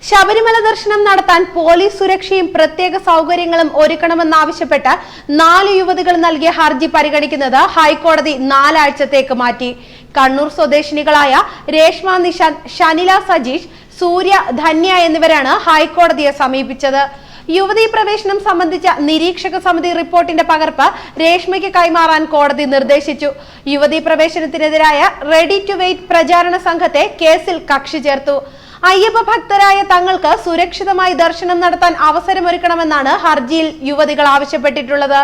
ശബരിമല ദർശനം നടത്താൻ പോലീസ് സുരക്ഷയും പ്രത്യേക സൗകര്യങ്ങളും ഒരുക്കണമെന്നാവശ്യപ്പെട്ട് 4 യുവതികൾ നൽകിയ ഹർജി പരിഗണിക്കുന്നത് ഹൈക്കോടതി 4 ആഴ്ചത്തേക്ക് മാറ്റി. കണ്ണൂർ സ്വദേശിനികളായ രേഷ്മ നിശാന്ത്, ഷനില സജീഷ്, സൂര്യ, ധന്യ എന്നിവരാണ് ഹൈക്കോടതിയെ സമീപിച്ചത്. യുവതീ പ്രവേശനം സംബന്ധിച്ച നിരീക്ഷക സമിതി റിപ്പോർട്ടിന്റെ പകർപ്പ് രേഷ്മയ്ക്ക് കൈമാറാൻ കോടതി നിർദ്ദേശിച്ചു. യുവതീ പ്രവേശനത്തിനെതിരായ റെഡി ടു വെയിറ്റ് പ്രചാരണ സംഘത്തെ കേസിൽ കക്ഷി ചേർത്തു. അയ്യപ്പ ഭക്തരായ തങ്ങൾക്ക് സുരക്ഷിതമായി ദർശനം നടത്താൻ അവസരമൊരുക്കണമെന്നാണ് ഹർജിയിൽ യുവതികൾ ആവശ്യപ്പെട്ടിട്ടുള്ളത്.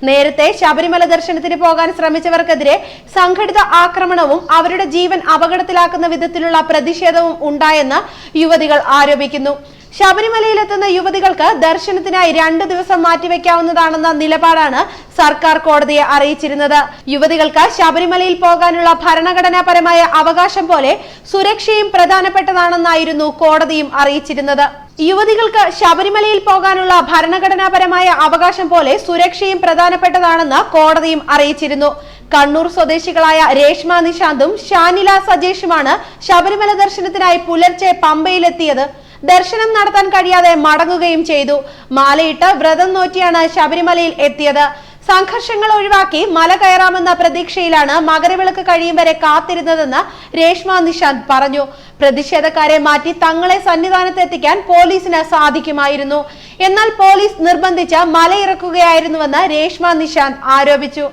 നേരത്തെ ശബരിമല ദർശനത്തിന് പോകാൻ ശ്രമിച്ചവർക്കെതിരെ സംഘടിത ആക്രമണവും അവരുടെ ജീവൻ അപകടത്തിലാക്കുന്ന വിധത്തിലുള്ള പ്രതിഷേധവും ഉണ്ടായെന്ന് യുവതികൾ ആരോപിക്കുന്നു. ശബരിമലയിലെത്തുന്ന യുവതികൾക്ക് ദർശനത്തിനായി 2 ദിവസം മാറ്റിവെക്കാവുന്നതാണെന്ന നിലപാടാണ് സർക്കാർ കോടതിയെ അറിയിച്ചിരുന്നത്. യുവതികൾക്ക് ശബരിമലയിൽ പോകാനുള്ള ഭരണഘടനാപരമായ അവകാശം പോലെ സുരക്ഷയും പ്രധാനപ്പെട്ടതാണെന്നായിരുന്നു കോടതിയും അറിയിച്ചിരുന്നത്. യുവതികൾക്ക് ശബരിമലയിൽ പോകാനുള്ള ഭരണഘടനാപരമായ അവകാശം പോലെ സുരക്ഷയും പ്രധാനപ്പെട്ടതാണെന്ന് കോടതിയും അറിയിച്ചിരുന്നു. കണ്ണൂർ സ്വദേശികളായ രേഷ്മ നിശാന്തും ഷാനില സജേഷുമാണ് ശബരിമല ദർശനത്തിനായി പുലർച്ചെ പമ്പയിലെത്തിയത്. ദർശനം നടത്താൻ കഴിയാതെ മടങ്ങുകയും ചെയ്തു. മാലയിട്ട് വ്രതം നോറ്റിയാണ് ശബരിമലയിൽ എത്തിയത്. സംഘർഷങ്ങൾ ഒഴിവാക്കി മല കയറാമെന്ന പ്രതീക്ഷയിലാണ് മകരവിളക്ക് കഴിയും വരെ കാത്തിരുന്നതെന്ന് രേഷ്മ നിശാന്ത് പറഞ്ഞു. പ്രതിഷേധക്കാരെ മാറ്റി തങ്ങളെ സന്നിധാനത്ത് എത്തിക്കാൻ പോലീസിന് സാധിക്കുമായിരുന്നു. എന്നാൽ പോലീസ് നിർബന്ധിച്ച് മലയിറക്കുകയായിരുന്നുവെന്ന് രേഷ്മ നിശാന്ത് ആരോപിച്ചു.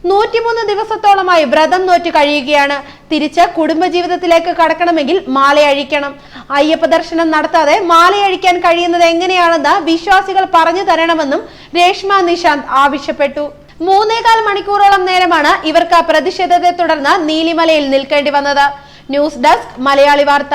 103 ദിവസത്തോളമായി വ്രതം നോറ്റ് കഴിയുകയാണ്. തിരിച്ച് കുടുംബജീവിതത്തിലേക്ക് കടക്കണമെങ്കിൽ മാലയഴിക്കണം. അയ്യപ്പ ദർശനം നടത്താതെ മാലയഴിക്കാൻ കഴിയുന്നത് എങ്ങനെയാണെന്ന് വിശ്വാസികൾ പറഞ്ഞു തരണമെന്നും രേഷ്മ നിശാന്ത് ആവശ്യപ്പെട്ടു. 3.25 മണിക്കൂറോളം നേരമാണ് ഇവർക്ക് പ്രതിഷേധത്തെ തുടർന്ന് നീലിമലയിൽ നിൽക്കേണ്ടി വന്നത്. ന്യൂസ് ഡെസ്ക് മലയാളി വാർത്ത.